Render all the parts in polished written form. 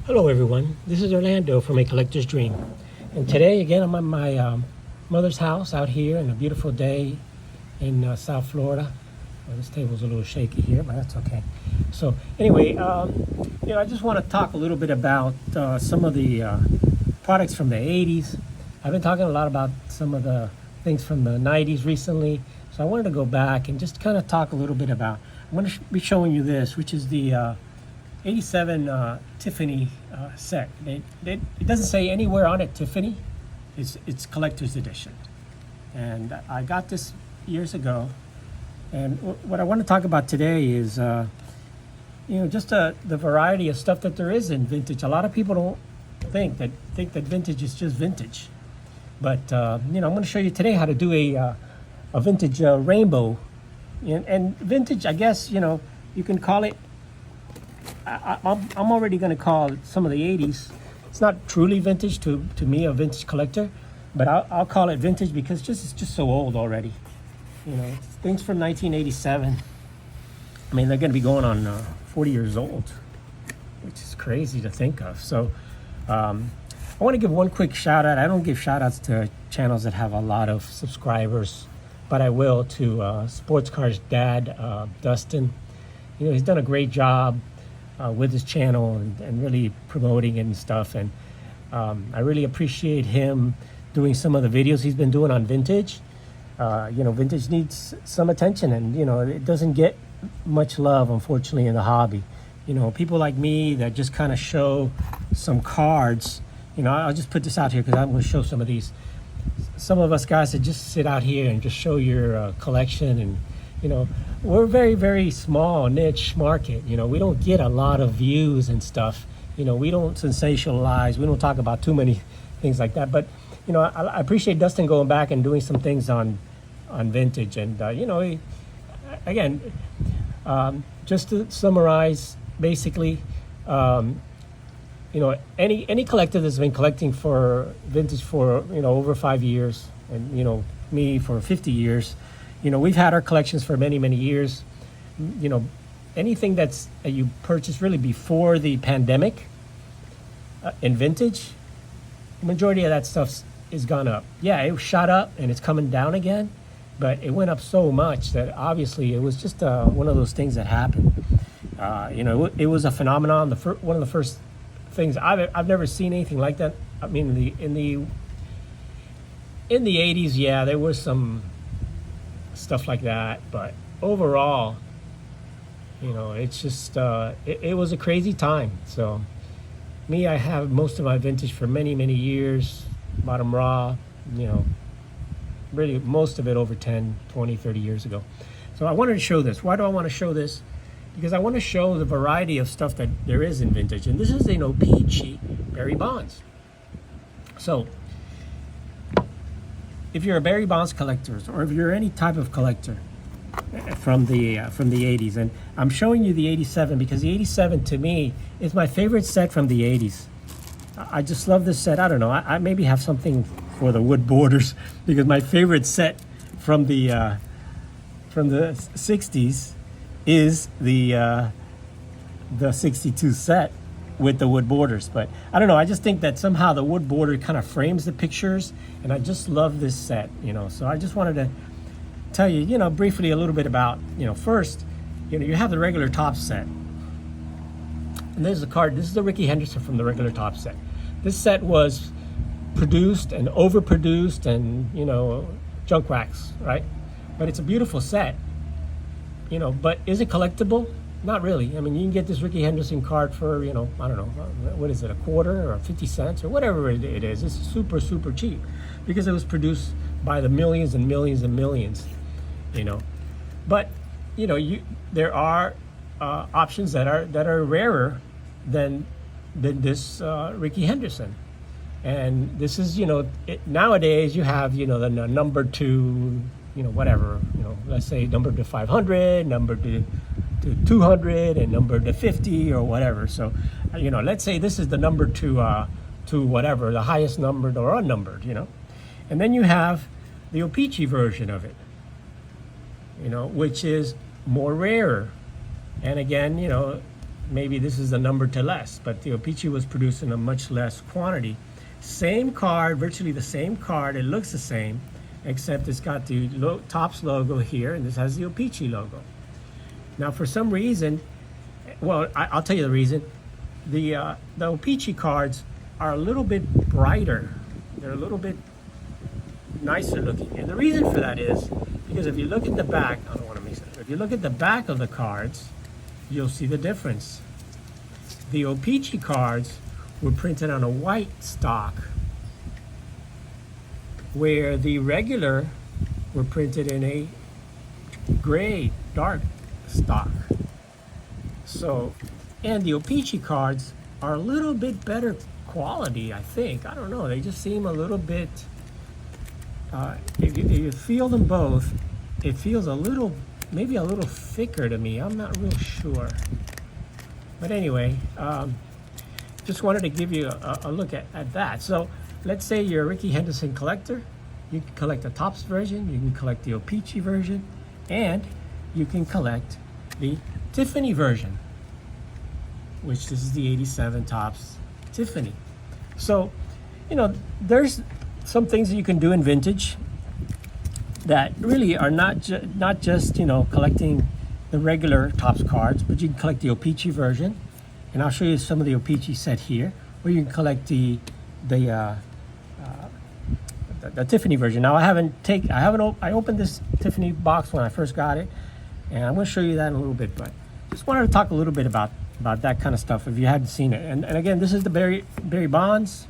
Hello everyone, this is Orlando from A Collector's Dream. And today again I'm at my mother's house out here on a beautiful day in South Florida. Well, this table's a little shaky here, but that's okay. So anyway, I just want to talk a little bit about some of the products from the 80s. I've been talking a lot about some of the things from the 90s recently. So I wanted to go back and just kind of talk a little bit about, I'm going to be showing you this, which is the 87 Tiffany set. It doesn't say anywhere on it Tiffany. It's collector's edition, and I got this years ago. And what I want to talk about today is just the variety of stuff that there is in vintage. A lot of people don't think that vintage is just vintage, but I'm going to show you today how to do a vintage rainbow. And vintage, I guess you can call it. I'm already going to call some of the 80s. It's not truly vintage to me, a vintage collector, but I'll call it vintage because it's just so old already. Things from 1987. I mean, they're going to be going on 40 years old, which is crazy to think of. So I want to give one quick shout out. I don't give shout outs to channels that have a lot of subscribers, but I will to Sports Cars Dad, Dustin. He's done a great job with his channel and really promoting it and stuff. And I really appreciate him doing some of the videos he's been doing on vintage. Vintage needs some attention, and it doesn't get much love, unfortunately, in the hobby. People like me that just kind of show some cards. I'll just put this out here because I'm going to show some of these. Some of us guys that just sit out here and just show your collection, and we're very, very small niche market. We don't get a lot of views and stuff. We don't sensationalize. We don't talk about too many things like that. But I appreciate Dustin going back and doing some things on vintage. And again, just to summarize, basically, any collector that's been collecting for vintage for over 5 years, and me for 50 years. We've had our collections for many, many years. Anything that's you purchased really before the pandemic in vintage, the majority of that stuff is gone up. Yeah, it shot up and it's coming down again, but it went up so much that obviously it was just one of those things that happened. It was a phenomenon. One of the first things I've never seen anything like that. I mean, in the 80s, yeah, there was some stuff like that, but overall, it's just it was a crazy time. So me, I have most of my vintage for many, many years, bottom raw, really most of it over 10, 20, 30 years ago. So I wanted to show this. Why do I want to show this? Because I want to show the variety of stuff that there is in vintage. And this is an OP Chee Barry Bonds. So if you're a Barry Bonds collector, or if you're any type of collector from the 80s, and I'm showing you the 87 because the 87 to me is my favorite set from the 80s. I just love this set. I don't know. I maybe have something for the wood borders because my favorite set from the 60s is the 62 set with the wood borders. But I don't know, I just think that somehow the wood border kind of frames the pictures, and I just love this set. So I just wanted to tell you briefly a little bit about first, you have the regular top set, and there's the card. This is the Ricky Henderson from the regular top set. This set was produced and overproduced and junk wax, right? But it's a beautiful set, but is it collectible? Not really. I mean, you can get this Ricky Henderson card for, I don't know, what is it, a quarter or 50 cents or whatever it is. It's super, super cheap because it was produced by the millions and millions and millions, But, there are options that are rarer than this Ricky Henderson. And this is, nowadays you have, the number to, whatever, let's say number to 500, number to 200, and number to 50 or whatever. So, let's say this is the number to whatever, the highest numbered or unnumbered, And then you have the O-Pee-Chee version of it, which is more rare. And again, maybe this is a number to less, but the O-Pee-Chee was produced in a much less quantity. Same card, virtually the same card. It looks the same, except it's got the Topps logo here, and this has the O-Pee-Chee logo. Now, for some reason, well, I'll tell you the reason. The O-Pee-Chee cards are a little bit brighter. They're a little bit nicer looking. And the reason for that is because if you look at the back, I don't want to mix it. If you look at the back of the cards, you'll see the difference. The O-Pee-Chee cards were printed on a white stock, where the regular were printed in a gray, dark stock. So, and the O-Pee-Chee cards are a little bit better quality, I think. I don't know, they just seem a little bit, if you feel them both, it feels a little, maybe a little thicker to me. I'm not real sure. But anyway, just wanted to give you a look at that. So let's say you're a Rickey Henderson collector. You can collect the Topps version, you can collect the O-Pee-Chee version, and you can collect the Tiffany version, which this is the 87 Topps Tiffany. So, you know, there's some things that you can do in vintage that really are not just, you know, collecting the regular Topps cards, but you can collect the O-Pee-Chee version, and I'll show you some of the O-Pee-Chee set here, or you can collect the Tiffany version. Now I opened this Tiffany box when I first got it, and I'm going to show you that in a little bit, but just wanted to talk a little bit about that kind of stuff if you hadn't seen it. And again, this is the Barry Bonds,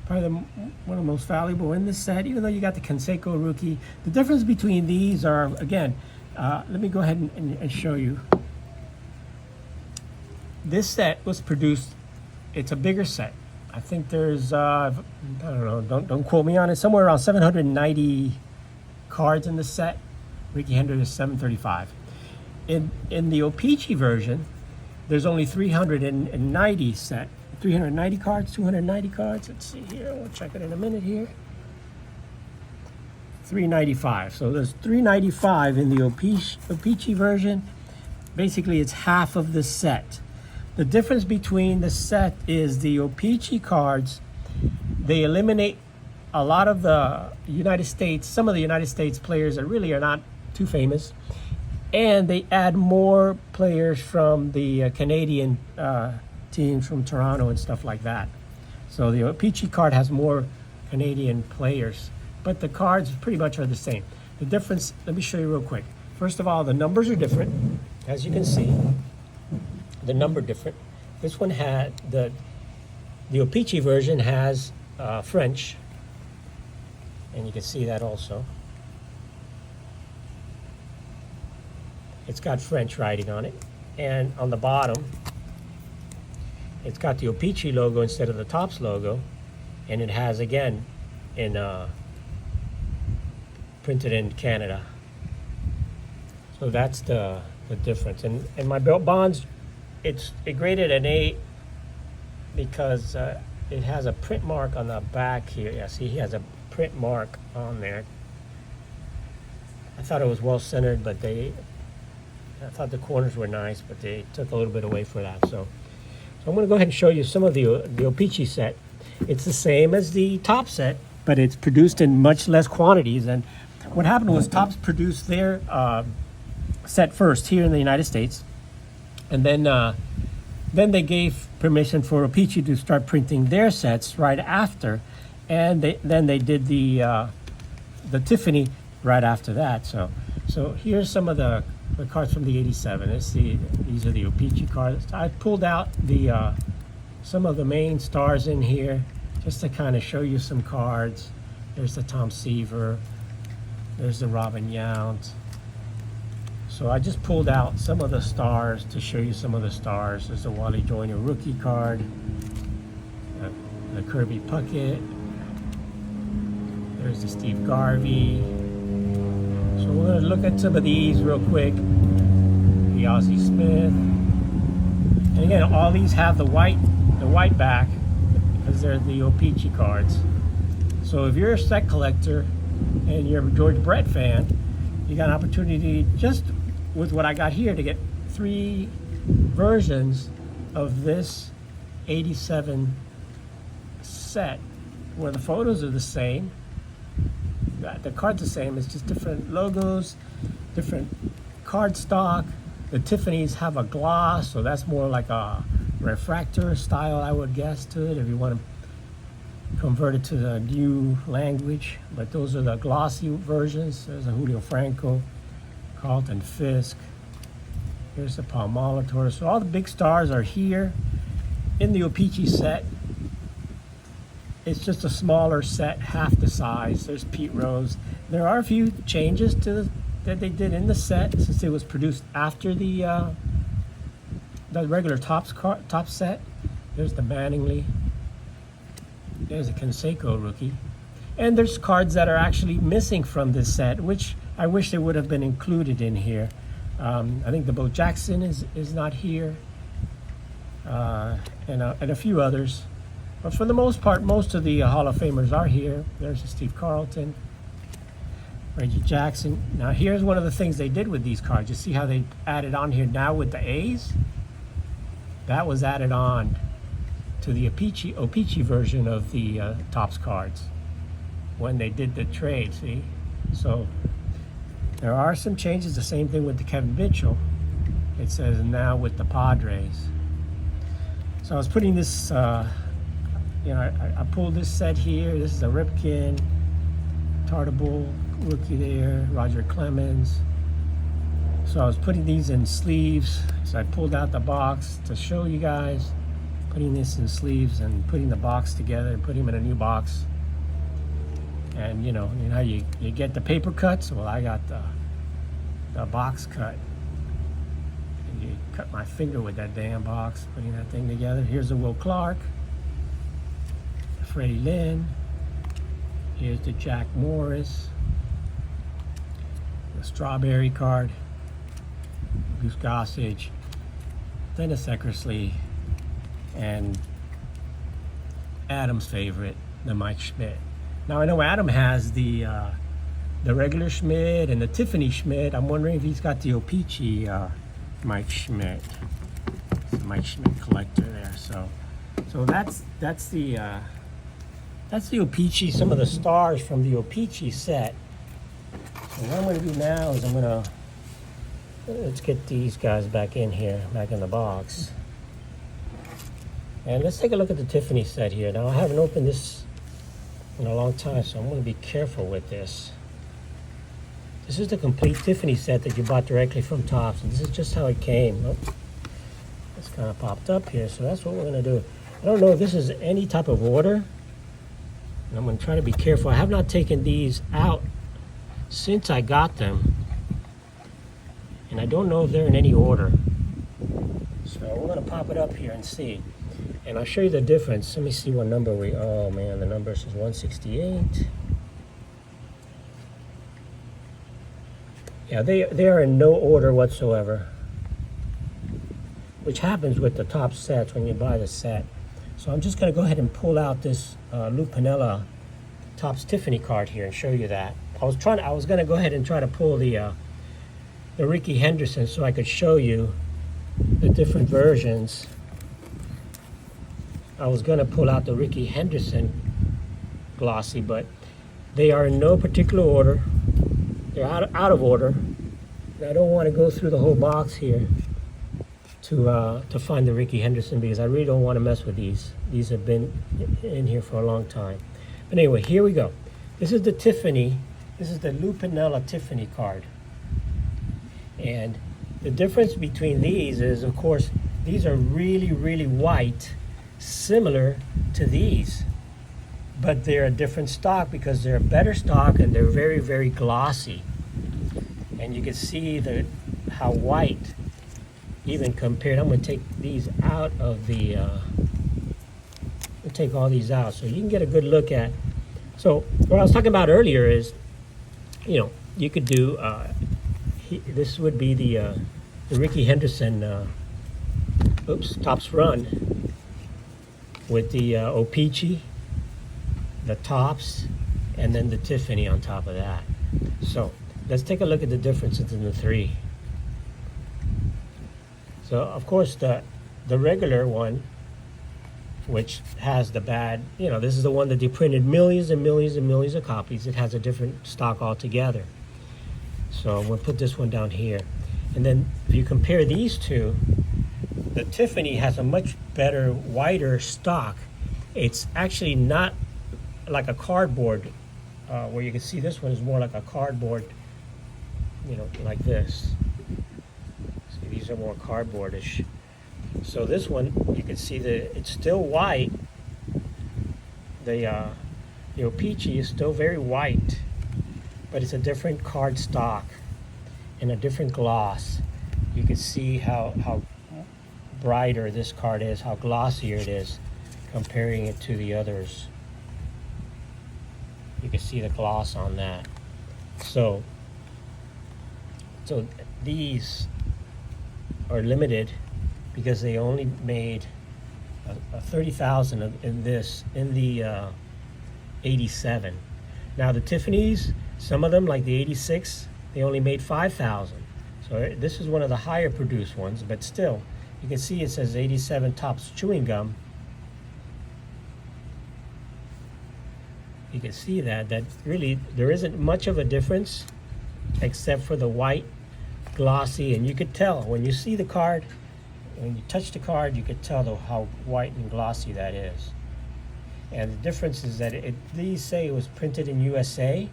probably one of the most valuable in this set, even though you got the Canseco rookie. The difference between these are, again, let me go ahead and show you. This set was produced, it's a bigger set. I think there's, I don't know, don't quote me on it, somewhere around 790 cards in the set. Rickey Henderson is 735. In the O-Pee-Chee version, there's only 390 set. 390 cards, 290 cards. Let's see here, we'll check it in a minute here. 395. So there's 395 in the O-Pee-Chee version. Basically, it's half of the set. The difference between the set is the O-Pee-Chee cards, they eliminate a lot of the United States, some of the United States players that really are not too famous, and they add more players from the Canadian teams from Toronto and stuff like that. So the O-Pee-Chee card has more Canadian players, but the cards pretty much are the same. The difference, let me show you real quick. First of all, the numbers are different, as you can see. The number different. This one had the O-Pee-Chee version has French, and you can see that also. It's got French writing on it, and on the bottom it's got the O-Pee-Chee logo instead of the Topps logo, and it has again in printed in Canada. So that's the difference. And my Bonds, it graded an A because it has a print mark on the back here. Yeah, see, he has a print mark on there. I thought it was well centered, but I thought the corners were nice, but they took a little bit away for that. So I'm going to go ahead and show you some of the O-Pee-Chee set. It's the same as the Topps set, but it's produced in much less quantities. And what happened was Topps produced their set first here in the United States, and then they gave permission for O-Pee-Chee to start printing their sets right after, and then they did the Tiffany right after that. So here's some of the cards from the 87. These are the O-Pee-Chee cards. I pulled out some of the main stars in here just to kind of show you some cards. There's the Tom Seaver. There's the Robin Yount. So I just pulled out some of the stars to show you some of the stars. There's the Wally Joyner rookie card, the Kirby Puckett. There's the Steve Garvey. So we're going to look at some of these real quick. The Ozzie Smith. And again, all these have the white back because they're the O-Pee-Chee cards. So if you're a set collector and you're a George Brett fan, you got an opportunity just with what I got here to get 3 versions of this 87 set where the photos are the same. The card's the same, it's just different logos, different card stock. The Tiffany's have a gloss, so that's more like a refractor style, I would guess, to it, if you want to convert it to the new language. But those are the glossy versions. There's a Julio Franco, Carlton Fisk. Here's the Palmolitor. So all the big stars are here in the O-Pee-Chee set. It's just a smaller set, half the size. There's Pete Rose. There are a few changes that they did in the set since it was produced after the regular top set. There's the Manningly. There's a Canseco rookie. And there's cards that are actually missing from this set, which I wish they would have been included in here. I think the Bo Jackson is not here, and a few others. But for the most part, most of the Hall of Famers are here. There's a Steve Carlton, Reggie Jackson. Now here's one of the things they did with these cards. You see how they added on here now with the A's? That was added on to the O-Pee-Chee version of the Topps cards when they did the trade, see? So there are some changes. The same thing with the Kevin Mitchell. It says now with the Padres. So I was putting this, I pulled this set here. This is a Ripken, Tartabull rookie there, Roger Clemens. So I was putting these in sleeves. So I pulled out the box to show you guys, putting this in sleeves and putting the box together and putting them in a new box. And you know how you get the paper cuts? Well, I got the box cut. And you cut my finger with that damn box, putting that thing together. Here's the Will Clark, Freddie Lynn. Here's the Jack Morris, the Strawberry card, Goose Gossage, Dennis Eckersley, and Adam's favorite, the Mike Schmidt. Now I know Adam has the regular Schmidt and the Tiffany Schmidt. I'm wondering if he's got the O-Pee-Chee Mike Schmidt. It's the Mike Schmidt collector there. So that's the O-Pee-Chee. Some of the stars from the O-Pee-Chee set. So what I'm going to do now is let's get these guys back in here, back in the box, and let's take a look at the Tiffany set here. Now I haven't opened this in a long time, so I'm going to be careful with this. This is the complete Tiffany set that you bought directly from Topps, and this is just how it came. Oh, it's kind of popped up here, so that's what we're going to do. I don't know if this is any type of order, and I'm going to try to be careful. I have not taken these out since I got them, and I don't know if they're in any order. So we're going to pop it up here and see. And I'll show you the difference. Let me see what number oh man, the number says 168. Yeah, they are in no order whatsoever, which happens with the top sets when you buy the set. So I'm just going to go ahead and pull out this Lou Piniella Topps Tiffany card here and show you that. I was going to go ahead and try to pull the Rickey Henderson so I could show you the different versions. I was going to pull out the Rickey Henderson glossy, but they are in no particular order. They're out of order. And I don't want to go through the whole box here to find the Rickey Henderson, because I really don't want to mess with these. These have been in here for a long time. But anyway, here we go. This is the Tiffany. This is the Lou Piniella Tiffany card. And the difference between these is, of course, these are really, really white, similar to these, but they're a different stock because they're a better stock and they're very, very glossy. And you can see how white, even compared. I'm going to take these out of the take all these out so you can get a good look at. So what I was talking about earlier is, you could do this would be the Rickey Henderson Topps run with the O-Pee-Chee, the Topps, and then the Tiffany on top of that. So let's take a look at the differences in the three. So of course the regular one, which has the bad, this is the one that they printed millions and millions and millions of copies. It has a different stock altogether. So we'll put this one down here. And then if you compare these two, the Tiffany has a much better, wider stock. It's actually not like a cardboard, where you can see this one is more like a cardboard, like this. See, these are more cardboardish. So this one, you can see that it's still white. The Peachy is still very white, but it's a different card stock and a different gloss. You can see how brighter this card is, how glossier it is, comparing it to the others. You can see the gloss on that. So these are limited because they only made 30,000 in the 87. Now the Tiffany's, some of them like the 86, they only made 5,000. So this is one of the higher produced ones, but still, you can see it says 87 Tops chewing gum. You can see that really there isn't much of a difference except for the white, glossy, and you could tell when you see the card, when you touch the card, you could tell how white and glossy that is. And the difference is that these say it was printed in USA.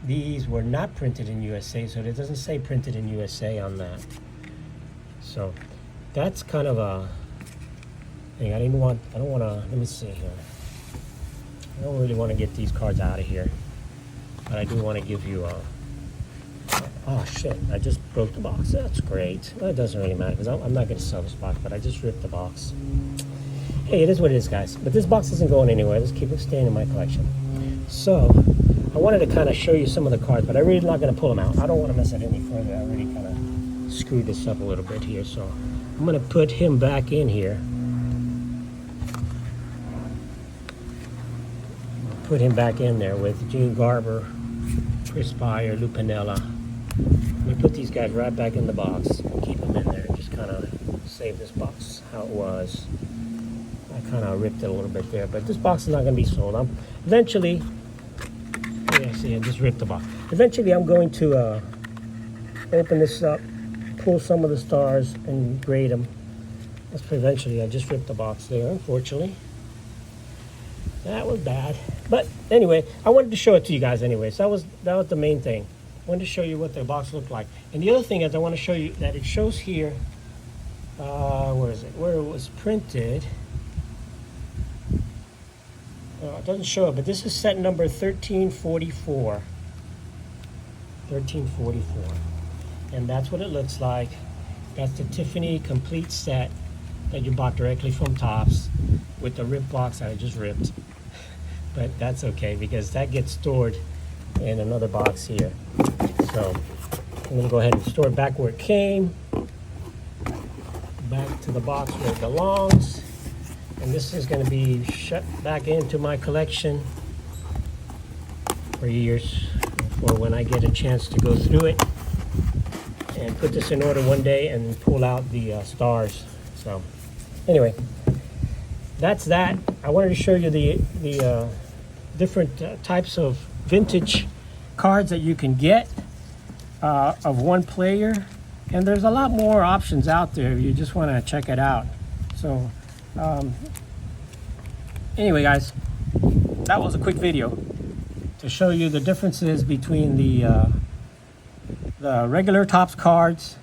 These were not printed in USA, so it doesn't say printed in USA on that. So that's kind of a thing. I don't want to, let me see here. I don't really want to get these cards out of here, but I do want to give you a, oh shit, I just broke the box. That's great. That doesn't really matter because I'm not going to sell this box, but I just ripped the box. Hey, it is what it is, guys. But this box isn't going anywhere. Let's keep it staying in my collection. So I wanted to kind of show you some of the cards, but I'm really not going to pull them out. I don't want to mess it any further. I already kind of screwed this up a little bit here. So I'm going to put him back in here. Put him back in there with Gene Garber, Chris Byer, Lou Piniella. Let me put these guys right back in the box and keep them in there. Just kind of save this box how it was. I kind of ripped it a little bit there, but this box is not going to be sold. Eventually, yeah, see, I just ripped the box. Eventually, I'm going to open this up, pull some of the stars, and grade them. That's eventually. I just ripped the box there, unfortunately. That was bad. But anyway, I wanted to show it to you guys anyways. That was the main thing. I wanted to show you what the box looked like. And the other thing is I want to show you that it shows here, where is it? Where it was printed. It doesn't show it, but this is set number 1344. 1344. And that's what it looks like. That's the Tiffany complete set that you bought directly from Tops with the rip box that I just ripped. But that's okay because that gets stored in another box here. So I'm going to go ahead and store it back where it came. Back to the box where it belongs. And this is going to be shut back into my collection for years, for when I get a chance to go through it and put this in order one day and pull out the stars. So anyway, that's that. I wanted to show you the different types of vintage cards that you can get of one player, and there's a lot more options out there if you just want to check it out. So anyway, guys, that was a quick video to show you the differences between the regular Topps cards,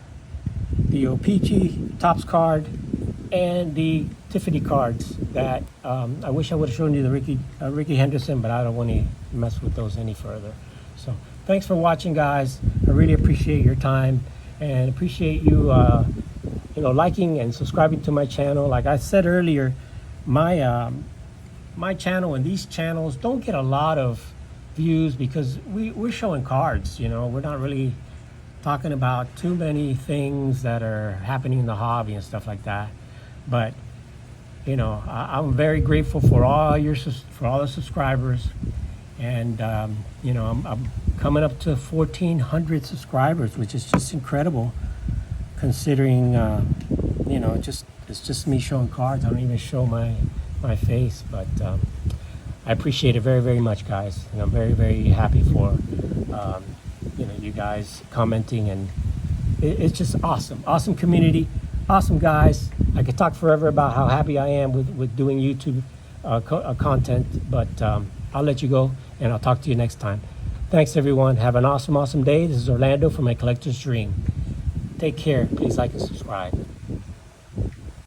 the O-Pee-Chee Topps card, and the Tiffany cards that I wish I would have shown you the Ricky Henderson, but I don't want to mess with those any further. So thanks for watching, guys. I really appreciate your time and appreciate you liking and subscribing to my channel. Like I said earlier, my my channel and these channels don't get a lot of views because we're showing cards. We're not really talking about too many things that are happening in the hobby and stuff like that. But I'm very grateful for all the subscribers, and I'm coming up to 1,400 subscribers, which is just incredible. considering, it's just me showing cards. I don't even show my face, but I appreciate it very, very much, guys. And I'm very, very happy for, you guys commenting, and it's just awesome. Awesome community, awesome guys. I could talk forever about how happy I am with doing YouTube content, but I'll let you go, and I'll talk to you next time. Thanks, everyone. Have an awesome, awesome day. This is Orlando from A Collector's Dream. Take care. Please like and subscribe.